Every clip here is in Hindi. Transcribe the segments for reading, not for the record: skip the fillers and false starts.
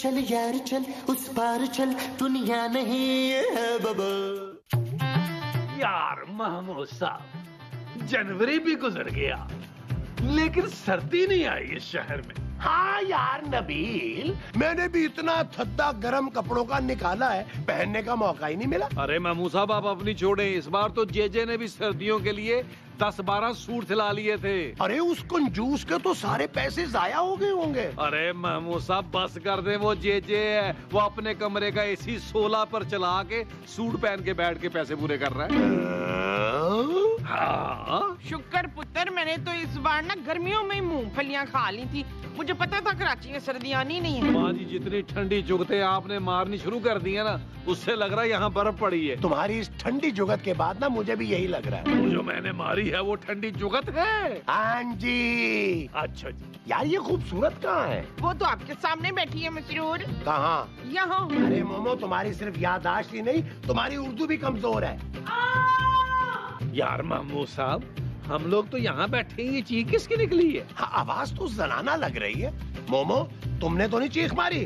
चल यार चल उस पार चल दुनिया नहीं है बाबा। यार महमूद साहब, जनवरी भी गुजर गया लेकिन सर्दी नहीं आई इस शहर में। हाँ यार नबील, मैंने भी इतना थद्दा गर्म कपड़ों का निकाला है, पहनने का मौका ही नहीं मिला। अरे महमूद साहब आप अपनी छोड़े, इस बार तो जेजे ने भी सर्दियों के लिए 10-12 सूट सिला लिए थे। अरे उस कंजूस के तो सारे पैसे जाया हो गए होंगे। अरे महमूद साहब बस कर दे, वो जेजे है, वो अपने कमरे का एसी 16 पर चला के सूट पहन के बैठ के पैसे पूरे कर रहा है। हाँ शुक्र पुत्र, मैंने तो इस बार ना गर्मियों में ही मूंगफलियां खा ली थी, मुझे पता था कराची में सर्दी आनी नहीं है। माँ जी जितनी ठंडी जुगते आपने मारनी शुरू कर दी है ना, उससे लग रहा है यहाँ बर्फ पड़ी है। तुम्हारी इस ठंडी जुगत के बाद ना मुझे भी यही लग रहा है। वो जो मैंने मारी है वो ठंडी जुगत है। हाँ जी। अच्छा जी। यार ये खूबसूरत कहाँ है? वो तो आपके सामने बैठी है मसरूर। कहाँ? यहाँ। अरे मोमो, तुम्हारी सिर्फ याददाश्त ही नहीं, तुम्हारी उर्दू भी कमजोर है। यार महमूद साहब, हम लोग तो यहाँ बैठे हैं, ये चीख किसकी निकली है? हाँ, आवाज तो जनाना लग रही है। मोमो, तुमने तो नहीं चीख मारी?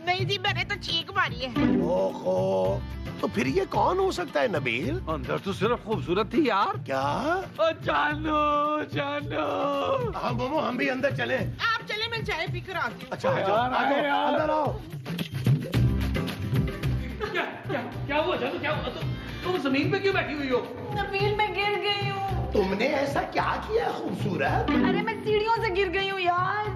नहीं जी, मैंने तो चीख मारी है। ओहो, तो फिर ये कौन हो सकता है नबील? अंदर तो सिर्फ खूबसूरत थी यार। क्या? जानो जानो। हाँ मोमो, हम भी अंदर चले। आप चले, मैं चाय पी कर आती हूँ। अच्छा अंदर आओ। क्या हुआ जानो, क्या हुआ? तुम जमीन पे क्यों बैठी हुई हो? नबील, मैं गिर गई हूँ। तुमने ऐसा क्या किया खूबसूरत? अरे मैं सीढ़ियों से गिर गई हूँ यार।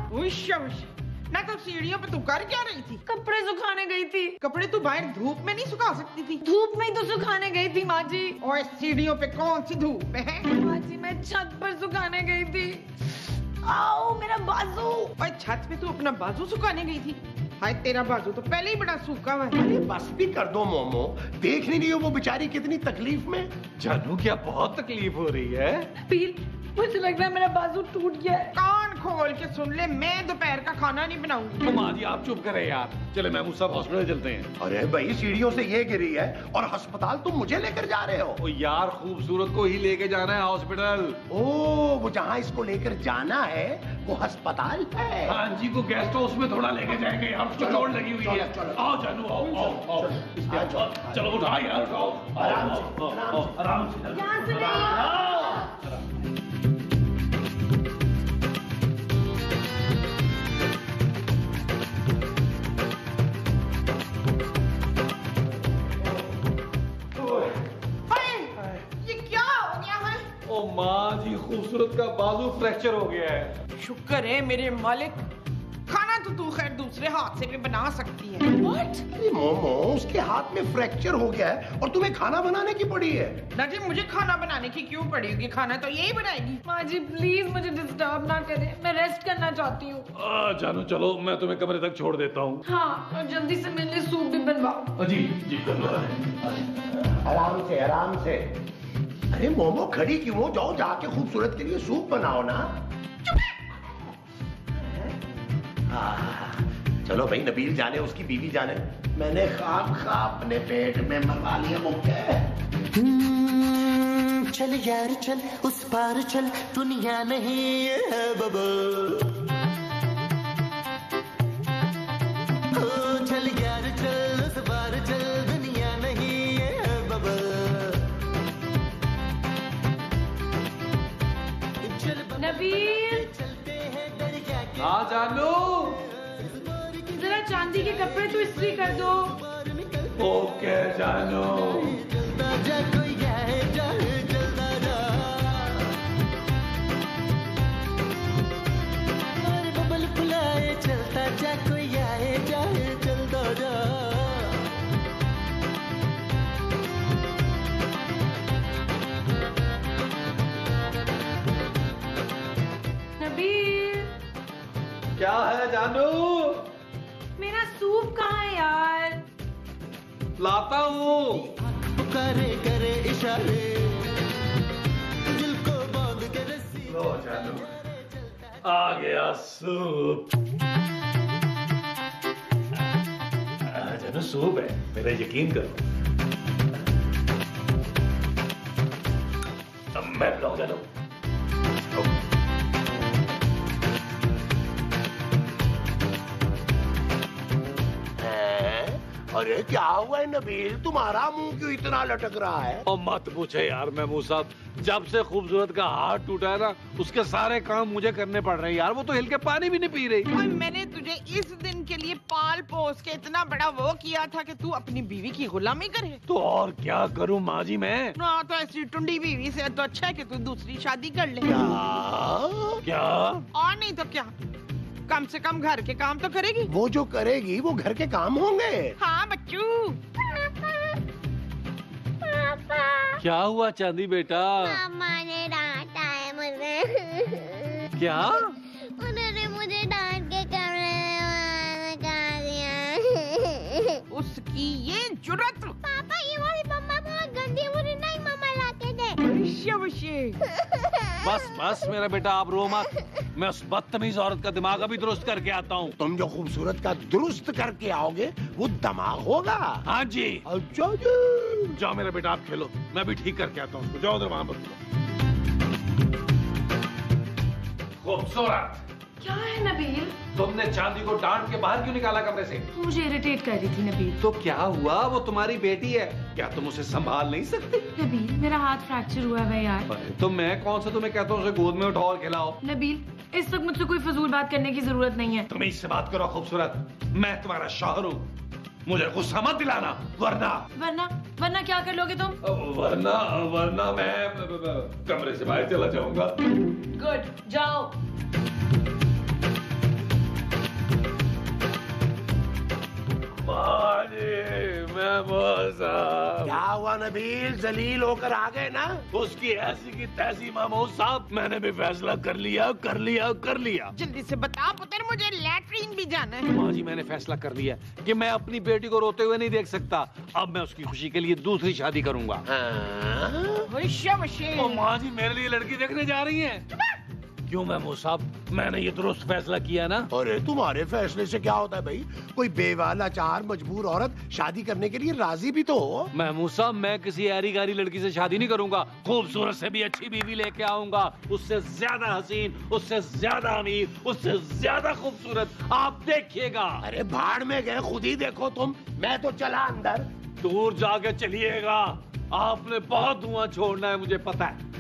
ना तो सीढ़ियों पे तू कर क्या रही थी? कपड़े सुखाने गई थी। कपड़े तू बाहर धूप में नहीं सुखा सकती थी? धूप में ही तो सुखाने गई थी माँ जी। और सीढ़ियों पे कौन सी धूप है? माँ जी मैं छत पर सुखाने गई थी। आओ मेरा बाजू। और छत पे तू अपना बाजू सुखाने गई थी? हाय, तेरा बाजू तो पहले ही बड़ा सूखा हुआ है। अरे बस भी कर दो मोमो, देख नहीं रही हो वो बेचारी कितनी तकलीफ में? जानू क्या बहुत तकलीफ हो रही है? पीर, मुझे लग रहा है मेरा बाजू टूट गया है। कान खोल के सुन ले, मैं दोपहर का खाना नहीं बनाऊंगी। माँ जी आप चुप करें यार, चले महमूद साहब हॉस्पिटल चलते हैं। अरे भाई, सीढ़ियों से ये गिरी है और अस्पताल तुम मुझे लेकर जा रहे हो? ओ यार, खूबसूरत को ही लेके जाना है हॉस्पिटल। ओ, वो जहाँ इसको लेकर जाना है वो अस्पताल है। हाँ जी, को गेस्ट हाउस में थोड़ा लेके जाएंगे यार, चोट लगी हुई है। आओ जानू, आओ आओ आओ, चलो उठाओ यार, उठाओ, आराम से। यहाँ से नहीं। ओ माँ जी, खूबसूरत का बाजू फ्रैक्चर हो गया है। शुक्र है मेरे मालिक, खाना तो तू खैर दूसरे हाथ से भी बना सकती है। What? अरे मोमो, उसके हाथ में फ्रैक्चर हो गया है और तुम्हें खाना बनाने की पड़ी है। दादी, मुझे खाना बनाने की क्यों पड़ेगी? खाना तो यही बनाएगी। माँ जी प्लीज मुझे डिस्टर्ब ना करें, मैं रेस्ट करना चाहती हूँ। जानू चलो, मैं तुम्हें कमरे तक छोड़ देता हूँ। हाँ, और जल्दी से मेरे लिए सूप भी बनवाओ। जी जी बनवा। आराम से आराम से। अरे मोमो, खड़ी क्यों हो? जाओ जाके खूबसूरत के लिए सूप बनाओ ना। चलो भाई, नबील जाने, उसकी बीवी जाने। मैंने ख्वाब अपने पेट में मरवा लिया मुक्के। चल यार चल उस पार चल दुनिया नहीं है बाबा। चल यार चल उस पार चल दुनिया नहीं है बाबा। नबील, चलते हैं दरिया के। हाँ जानू। जरा चांदी के कपड़े तो इस्त्री कर दो। ओके जानू। चलता जा कोई जाए जाए चलता जा। और बबल फुलाए चलता जा कोई आए जाए चलता जा। नबील, क्या है जानू? मेरा सूप कहाँ है यार? लाता हूँ। पुकारे करे इशारे दिल को बांध के रस्सी। लो जानू, आ गया सूप। जानू सूप है, मेरा यकीन करो। अब मैं लो जानू। अरे क्या हुआ है नबील, तुम्हारा मुंह क्यों इतना लटक रहा है? और मत पूछे यार महमूद साहब, जब से खूबसूरत का हाथ टूटा है ना, उसके सारे काम मुझे करने पड़ रहे हैं यार। वो तो हिल के पानी भी नहीं पी रही। और मैंने तुझे इस दिन के लिए पाल पोस के इतना बड़ा वो किया था कि तू अपनी बीवी की गुलामी करे। तो और क्या करूं माँ जी मैं? ना तो ऐसी टुंडी बीवी से तो अच्छा है कि तू दूसरी शादी कर ले। क्या? और नहीं तो क्या, कम से कम घर के काम तो करेगी। वो जो करेगी वो घर के काम होंगे। हाँ बच्चू। क्या हुआ चांदी बेटा? मामा ने डांटा है मुझे। क्या? उन्होंने मुझे डांट के कमरे में लगा दिया। उसकी ये जुर्रत। पापा ये वाली मम्मा बहुत गंदी है, मुझे नहीं मम्मा लाके दे। बस बस मेरा बेटा, आप रो मत। मैं उस बदतमीज औरत का दिमाग अभी दुरुस्त करके आता हूँ। तुम जो खूबसूरत का दुरुस्त करके आओगे वो दिमाग होगा। हाँ जी। अच्छा जी। जाओ मेरा बेटा, आप खेलो, मैं भी ठीक करके आता हूँ। जाओ उधर वहाँ पर। खूबसूरत, क्या है नबील? तुमने चांदी को डांट के बाहर क्यों निकाला कमरे से? मुझे इरिटेट कर रही थी नबील। तो क्या हुआ? वो तुम्हारी बेटी है, क्या तुम उसे संभाल नहीं सकती? नबील मेरा हाथ फ्रैक्चर हुआ है यार। तो मैं कौन सा तुम्हें कहता हूँ उसे गोद में उठाओ और खिलाओ? नबील इस वक्त मुझसे कोई फजूल बात करने की जरूरत नहीं है। तुम इससे बात करो खूबसूरत, मैं तुम्हारा शौहर हूँ। मुझे गुस्सा मत दिलाना, वरना वरना क्या कर लोगे तुम? वरना मैं कमरे से बाहर चला जाऊंगा। गुड, जाओ। क्या हुआ नबील, जलील होकर आ गए ना? उसकी ऐसी की तैसी महमूद साहब, मैंने भी फैसला कर लिया। जल्दी से बता पुत्र, मुझे लैट्रीन भी जाना है। माँ जी मैंने फैसला कर लिया कि मैं अपनी बेटी को रोते हुए नहीं देख सकता। अब मैं उसकी खुशी के लिए दूसरी शादी करूंगा। माँ जी मेरे लिए लड़की देखने जा रही हैं। क्यों महमूद साहब, मैंने ये दुरुस्त फैसला किया ना? अरे तुम्हारे फैसले से क्या होता है भाई? कोई बेवाला चार मजबूर औरत शादी करने के लिए राजी भी तो हो। महमूद साहब, मैं किसी ऐरी गारी लड़की से शादी नहीं करूंगा। खूबसूरत से भी अच्छी बीवी लेके आऊंगा, उससे ज्यादा हसीन, उससे ज्यादा अमीर, उससे ज्यादा खूबसूरत। आप देखिएगा। अरे भाड़ में गए, खुद ही देखो तुम। मैं तो चला अंदर। दूर जाके चलिएगा, आपने बहुत धुआं छोड़ना है, मुझे पता है।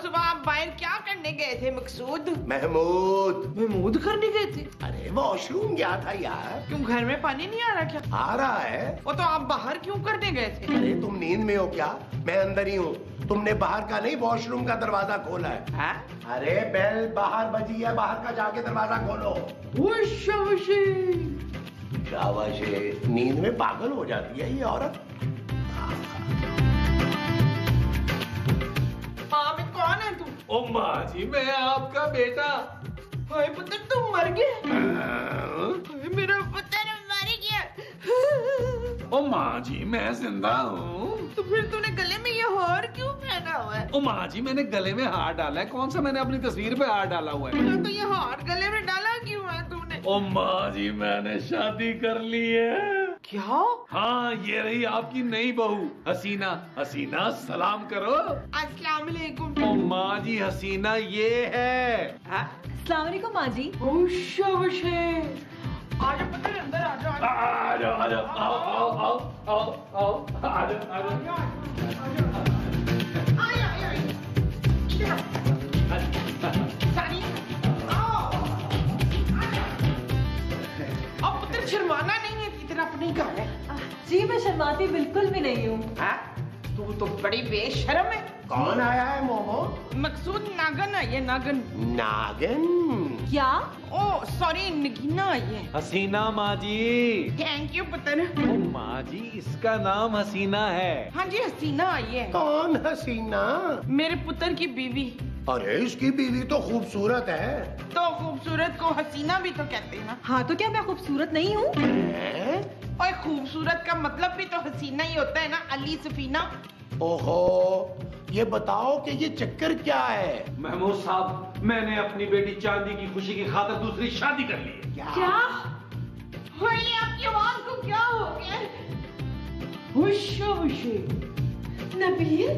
सुबह आप बाहर क्या करने गए थे मकसूद? महमूद करने गए थे? अरे वॉशरूम गया था यार। क्यों, घर में पानी नहीं आ रहा क्या? आ रहा है। वो तो आप बाहर क्यों करने गए थे? अरे तुम नींद में हो क्या? मैं अंदर ही हूँ। तुमने बाहर का नहीं, वॉशरूम का दरवाजा खोला है। हा? अरे बेल बाहर बजी है, बाहर का जाके दरवाजा खोलो। शाबाशी, नींद में पागल हो जाती है ये औरत। हाँ, मैं कौन है तू? ओ माँ जी, मैं आपका बेटा। हाय पुत्र, तुम मर गए। मेरा पुत्र मर गया। ओ माँ जी, मैं जिंदा हूँ। तो फिर तूने गले में ये हार क्यों पहना हुआ है? ओ माँ जी, मैंने गले में हार डाला है। कौन सा मैंने अपनी तस्वीर पे हार डाला हुआ है? तो ये हार गले में डाला क्यों है तूने? ओ माँ जी, मैंने शादी कर ली है। क्या? हाँ, ये रही आपकी नई बहू हसीना। हसीना, सलाम करो। अस्सलाम वालेकुम। ओ माँ जी, हसीना ये है। अस्सलाम वालेकुम माँ जी। आजा पुत्र, अंदर आजा। आ जाओ, आ जाओ, आओ आओ आओ आओ आओ, आ जाओ, आ जाओ। अब पुत्र शर्माना नहीं है, इतना अपनी घर है। जी मैं शर्माती बिल्कुल भी नहीं हूँ। तू तो बड़ी बेशर्म है। कौन आया है मोमो? मकसूद नागन है, ये नागन। नागिन? क्या? ओ सॉरी, नगीना ये। हसीना माँ जी। थैंक यू पुत्र। ओ माँ जी, इसका नाम हसीना है। हाँ जी, हसीना ये। कौन हसीना? मेरे पुत्र की बीवी। अरे इसकी बीवी तो खूबसूरत है। तो खूबसूरत को हसीना भी तो कहते हैं ना। हाँ तो क्या मैं खूबसूरत नहीं हूँ? हैं? और खूबसूरत का मतलब भी तो हसीना ही होता है ना, अली सफीना। ओहो, ये बताओ कि ये चक्कर क्या है? महमूद साहब, मैंने अपनी बेटी चांदी की खुशी की खातिर दूसरी शादी कर ली है। क्या? होली, आपकी आवाज को क्या हो गया? हुशी नबील,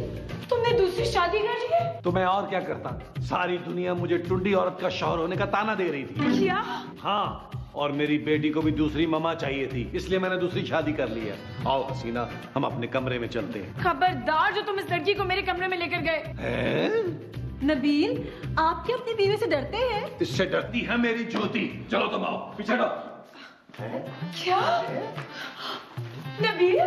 तुमने दूसरी शादी कर ली है? तो मैं और क्या करता, सारी दुनिया मुझे टुंडी औरत का शौहर होने का ताना दे रही थी। क्या? हाँ, और मेरी बेटी को भी दूसरी ममा चाहिए थी, इसलिए मैंने दूसरी शादी कर ली है। आओ हसीना, हम अपने कमरे में चलते हैं। खबरदार जो तुम इस लड़की को मेरे कमरे में लेकर गए। हैं? नबील, आप क्या अपनी बीवी से डरते हैं? इससे डरती है मेरी ज्योति। चलो तुम आओ, पीछे हटो। क्या? नबील,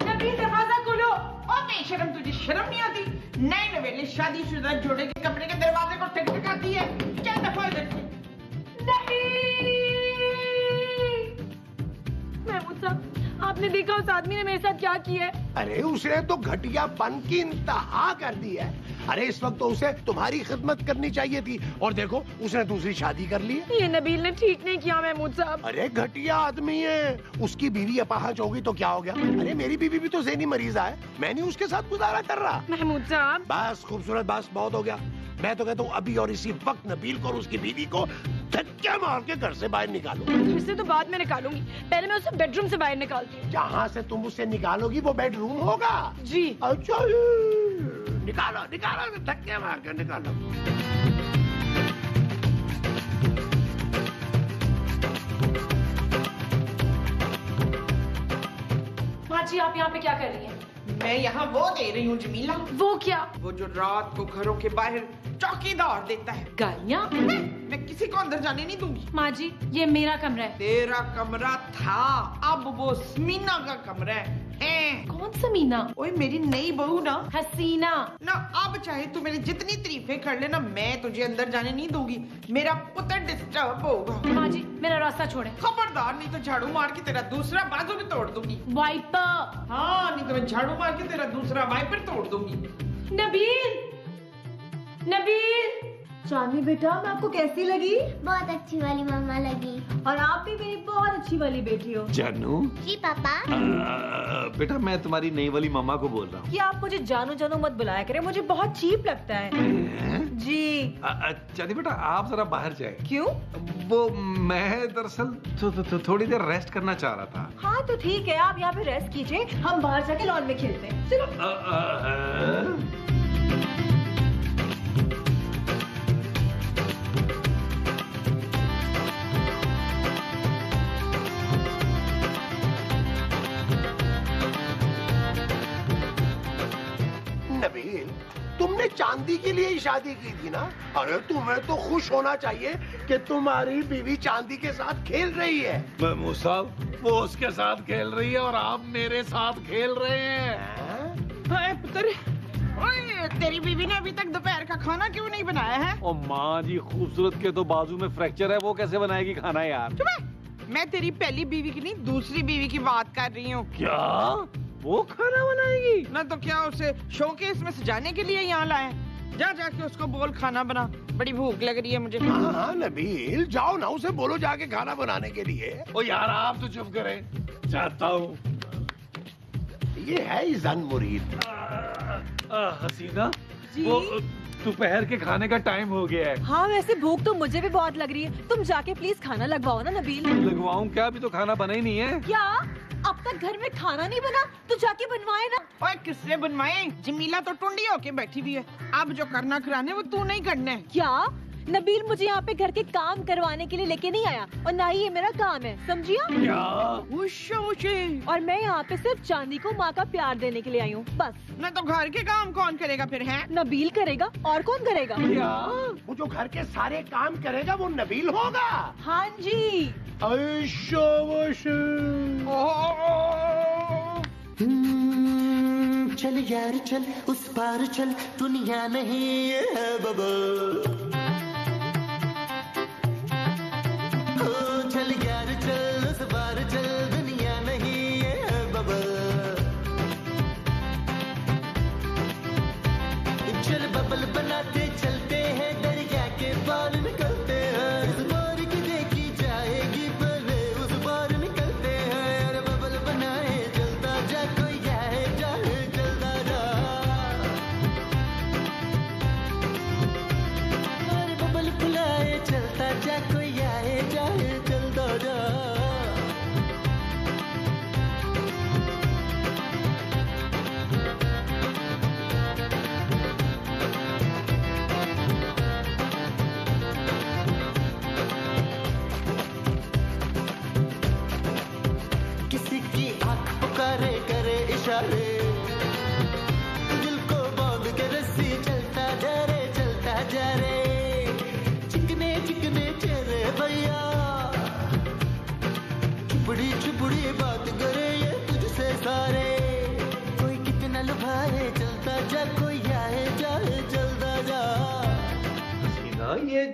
नबील दरवाजा खोलो। ओ बेशरम, तुझे शर्म नहीं आती? नए नवेले शादीशुदा जोड़े के कमरे के दरवाजे को टकटकाती है। क्या दफा इधर से? महमूद साहब, आपने देखा उस आदमी ने मेरे साथ क्या किया है? अरे उसने तो घटियापन की इंतहा कर दी है। अरे इस वक्त तो उसे तुम्हारी खिदमत करनी चाहिए थी, और देखो उसने दूसरी शादी कर ली है। ये नबील ने ठीक नहीं किया महमूद साहब। अरे घटिया आदमी है, उसकी बीवी अपाहज होगी तो क्या हो गया? अरे मेरी बीवी भी तो ज़हनी मरीजा है, मैं नहीं उसके साथ गुजारा कर रहा। महमूद साहब, बस खूबसूरत, बस बहुत हो गया। मैं तो कहता हूँ अभी और इसी वक्त नबील को और उसकी बीवी को धक्के मार के घर से बाहर निकालो। घर से तो बाद में निकालूंगी, पहले मैं उसे बेडरूम से बाहर निकालती हूँ। जहाँ से तुम उसे निकालोगी वो बेडरूम होगा। जी। अच्छा, निकालो निकालो, धक्के मार के निकालो। माँ जी, आप यहाँ पे क्या कर रही हैं? मैं यहाँ वो दे रही हूँ जमीला, वो क्या? वो जो रात को घरों के बाहर चौकीदार देता है। गालियाँ? मैं किसी को अंदर जाने नहीं दूंगी। माँ जी, ये मेरा कमरा है। तेरा कमरा था, अब वो समीना का कमरा है। कौन सा मीना? ओए मेरी नई बहू ना। हसीना। ना अब चाहे तू मेरी जितनी तारीफें कर लेना, मैं तुझे अंदर जाने नहीं दूंगी। मेरा पुत्र डिस्टर्ब होगा। माँ जी, मेरा रास्ता छोड़े। खबरदार, नहीं तो झाड़ू मार के तेरा दूसरा बाजू भी तोड़ दूंगी। वाइपर। हाँ, नहीं तो मैं झाड़ू मार के तेरा दूसरा वाइपर तोड़ दूंगी। नबील, नबील। चांदनी बेटा, मैं आपको कैसी लगी? बहुत अच्छी वाली मामा लगी। और आप भी मेरी बहुत अच्छी वाली बेटी हो। जानू। जी पापा। बेटा, मैं तुम्हारी नई वाली मामा को बोल रहा हूँ। कि आप मुझे जानू जानू मत बुलाया करें, मुझे बहुत चीप लगता है। जी। चांदी बेटा, आप जरा बाहर जाए। क्यों? वो मैं दरअसल थोड़ी देर रेस्ट करना चाह रहा था। हाँ तो ठीक है, आप यहाँ पे रेस्ट कीजिए, हम बाहर जाके लॉन में खेलते हैं। चलो। नबील, तुमने चांदी के लिए ही शादी की थी ना? अरे तुम्हें तो खुश होना चाहिए कि तुम्हारी बीवी चांदी के साथ खेल रही है। महमूद साहब, वो उसके साथ खेल रही है और आप मेरे साथ खेल रहे हैं। हाय पुत्र, ओए तेरी बीवी ने अभी तक दोपहर का खाना क्यों नहीं बनाया है? ओ माँ जी, खूबसूरत के तो बाजू में फ्रैक्चर है, वो कैसे बनाएगी खाना यार? मैं तेरी पहली बीवी की नहीं, दूसरी बीवी की बात कर रही हूँ। क्या वो खाना बनाएगी? ना तो क्या उसे शोकेस में सजाने के लिए यहाँ लाए? जा जाके उसको बोल खाना बना, बड़ी भूख लग रही है मुझे। हाँ नबील, जाओ ना, उसे बोलो जाके खाना बनाने के लिए। ओ यार, आप तो चुप करें, जाता हूँ। ये है ईज़ान मुरीद। हसीना जी? वो दोपहर के खाने का टाइम हो गया है। हाँ, वैसे भूख तो मुझे भी बहुत लग रही है। तुम जाके प्लीज खाना लगवाओ ना नबील। लगवाऊं क्या? अभी तो खाना बना ही नहीं है। क्या? अब तक घर में खाना नहीं बना तो जाके बनवाए ना। ओए किसने बनवाए? जमीला तो टुंडी होके बैठी हुई है। अब जो करना कराने वो तू नहीं करना है। क्या? नबील मुझे यहाँ पे घर के काम करवाने के लिए लेके नहीं आया, और ना ही ये मेरा काम है, समझिया? क्या? और मैं यहाँ पे सिर्फ चांदी को माँ का प्यार देने के लिए आई हूँ, बस। ना तो घर के काम कौन करेगा फिर है? नबील करेगा, और कौन करेगा? क्या? वो जो घर के सारे काम करेगा वो नबील होगा। हाँ जी। चल यार चल, उस पार चल, दुनिया नहीं है बाबा। चल यार चल, उस पार चल, दुनिया नहीं है बाबा। चल बबल बनाते चलते हैं, दरिया के पार निकलते हैं। इस बार की देखी जाएगी, पहले उस बार निकलते हैं। पुकारे करे इशारे, दिल को बांध के रस्सी चलता जा रे, चिकने चिकने चेहरे भैया, चुपड़ी चुपड़ी बात करे ये तुझसे सारे, कोई कितना लुभाए चलता जा, कोई आए जाए चलता जा। हसीना, ये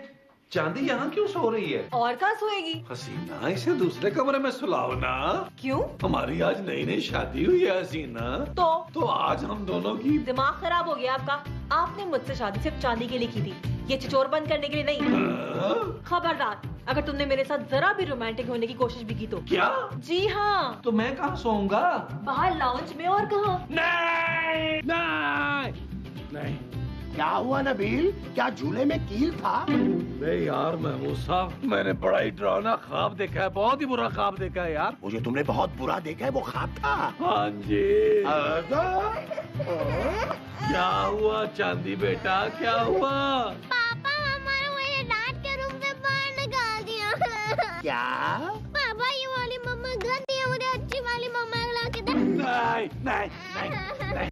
चांदी यहाँ क्यों सो रही है? और कहाँ सोएगी? हसीना, इसे दूसरे कमरे में सुलाओ ना। क्यों? हमारी आज नई नई शादी हुई है हसीना। तो आज हम दोनों की दिमाग खराब हो गया आपका। आपने मुझसे शादी सिर्फ चांदी के लिए की थी, ये चिचोर बंद करने के लिए नहीं। खबरदार, अगर तुमने मेरे साथ जरा भी रोमांटिक होने की कोशिश भी की तो। क्या? जी हाँ। तो मैं कहाँ सोऊंगा? बाहर लाउंज में। और कहाँ? नहीं नहीं नहीं। क्या हुआ नबील, क्या झूले में कील था? नहीं यार महमूद साहब, मैंने बड़ा ही डरावना ख्वाब देखा है, बहुत ही बुरा ख्वाब देखा है यार। मुझे तुमने बहुत बुरा देखा है, वो ख्वाब था। हाँ जी। क्या हुआ चांदी बेटा, क्या हुआ? पापा हमारा मुझे डांट के रूम से बाहर निकाल दिया। क्या? पापा ये वाली मम्मा गंदी है, मुझे अच्छी वाली मम्मा ला के दे। नहीं नहीं नहीं नहीं